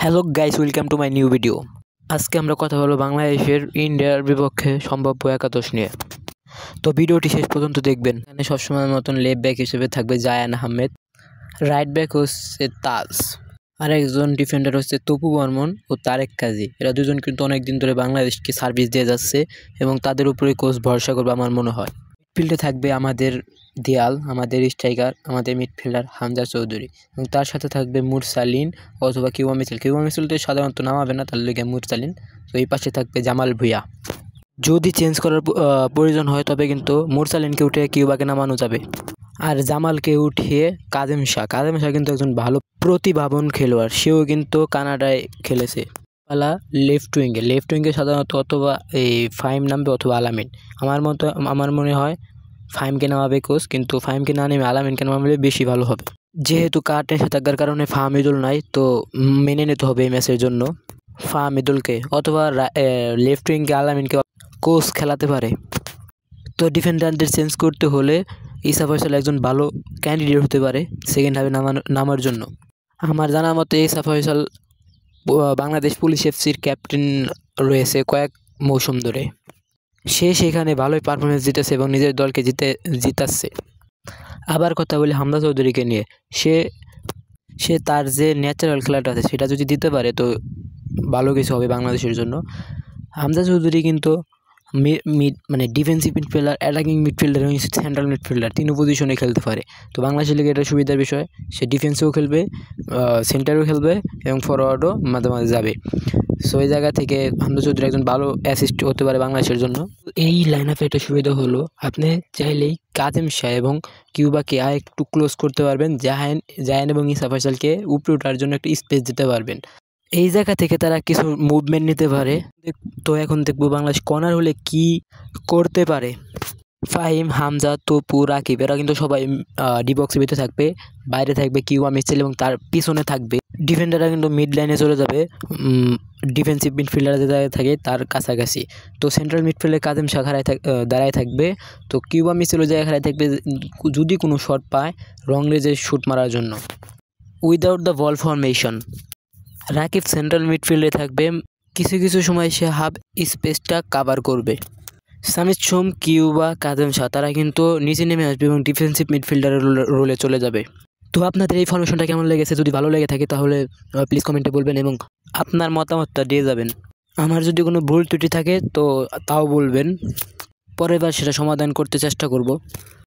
Hello guys, welcome to my new video. আজকে আমরা কথা বলবো বাংলাদেশের ইন্ডিয়ার বিপক্ষে সম্ভাব্য একাদশ নিয়ে। তো ভিডিওটি শেষ পর্যন্ত দেখবেন। এখানে সবসময়ের মতন লেফট ব্যাক হিসেবে থাকবে জায়ান আহমেদ, রাইট ব্যাক হচ্ছে তাজ, আর একজন ডিফেন্ডার হচ্ছে তপু বর্মন ও তারেক কাজী। এরা দুজন কিন্তু অনেকদিন ধরে বাংলাদেশকে সার্ভিস দিয়ে যাচ্ছে এবং তাদের উপরে কোচ ভরসা করবে আমার মনে হয়। মিডফিল্ডে থাকবে আমাদের দিয়াল, আমাদের স্ট্রাইকার, আমাদের মিডফিল্ডার হামজা চৌধুরী, এবং তার সাথে থাকবে মুরসালিন অথবা কিউবা মিছিল। কিউবা মিছিল তো সাধারণত নামাবে না, তার লেগে মুরসালিন। তো এই পাশে থাকবে জামাল ভুঁইয়া। যদি চেঞ্জ করার প্রয়োজন হয় তবে কিন্তু মুরসালিনকে উঠে কিউবাকে নামানো যাবে, আর জামালকে উঠিয়ে কাদেম শাহ কিন্তু একজন ভালো প্রতিভাবান খেলোয়াড়। সেও কিন্তু কানাডায় খেলেছে। পালা লেফট উইঙ্গে সাধারণত অথবা এই ফাহিম নামবে অথবা আলামিন। আমার মনে হয় ফাহিমকে নামাবে কোচ, কিন্তু ফাহিমকে না নেমে আলামিনকে নামালে বেশি ভালো হবে। যেহেতু কার্ডে থাকার কারণে ফাহমিদুল নাই, তো মেনে নিতে হবে এই ম্যাচের জন্য ফাহমিদুলকে, অথবা লেফট উইঙ্গে আলামিনকে কোচ খেলাতে পারে। তো ডিফেন্ডারদের চেঞ্জ করতে হলে ইসা ফয়সাল একজন ভালো ক্যান্ডিডেট হতে পারে সেকেন্ড হাফে নামার জন্য। আমার জানার মতে ইসা ফয়সাল বাংলাদেশ পুলিশ এফসির ক্যাপ্টেন রয়েছে কয়েক মৌসুম ধরে। সে সেখানে ভালোই পারফরমেন্স দিতেছে এবং নিজের দলকে জিতাচ্ছে। আবার কথা বলি হামজা চৌধুরীকে নিয়ে। সে তার যে ন্যাচারাল খেলাটা আছে সেটা যদি দিতে পারে তো ভালো কিছু হবে বাংলাদেশের জন্য। হামজা চৌধুরী কিন্তু মানে ডিফেন্সিভ মিডফিল্ডার, অ্যাটাকিং মিডফিল্ডার এবং সেন্ট্রাল মিডফিল্ডার, তিনও পজিশনে খেলতে পারে। তো বাংলাদেশের লিগে এটা সুবিধার বিষয়। সে ডিফেন্সেও খেলবে, সেন্টারেও খেলবে এবং ফরওয়ার্ডও মাঝে মাঝে যাবে। সো এই জায়গা থেকে হামজা চৌধুরী একজন ভালো অ্যাসিস্ট হতে পারে বাংলাদেশের জন্য। এই লাইন আপে একটা সুবিধা হলো আপনি চাইলেই কাদেম শাহ এবং কিউবাকে একটু ক্লোজ করতে পারবেন। জায়ান এবং ইসা ফয়সালকে উপরে ওঠার জন্য একটা স্পেস দিতে পারবেন। এই জায়গা থেকে তারা কিছু মুভমেন্ট নিতে পারে। তো এখন দেখবো বাংলাদেশ কর্নার হলে কি করতে পারে। ফাহিম, হামজা, তপু, রাকিব এরা কিন্তু সবাই ডি বক্সের ভিতরে থাকবে। বাইরে থাকবে কিউবা মিছিল এবং তার পিছনে থাকবে ডিফেন্ডাররা কিন্তু মিড লাইনে চলে যাবে, ডিফেন্সিভ মিডফিল্ডার যে জায়গায় থাকে তার কাছাকাছি। তো সেন্ট্রাল মিডফিল্ডে কাদেম শাহ দাঁড়ায় থাকবে। তো কিউবা মিছিল ওই জায়গায় দাঁড়ায় থাকবে যদি কোনো শট পায় রং রেজে শুট মারার জন্য, without the ball formation. Rakib central মিডফিল্ডে থাকবে, কিছু সময় সে হাফ স্পেসটা কাভার করবে। সামিদ সোম, কিউবা, কাদেম শাহ তারা কিন্তু নিচে নেমে আসবে এবং ডিফেন্সিভ মিডফিল্ডারের রোলে চলে যাবে। তো আপনাদের এই ফরমেশনটা কেমন লেগেছে? যদি ভালো লেগে থাকে তাহলে প্লিজ কমেন্টে বলবেন এবং আপনার মতামতটা দিয়ে যাবেন। আমার যদি কোনো ভুল ত্রুটি থাকে তো তাও বলবেন, পরের বার সেটা সমাধান করতে চেষ্টা করব।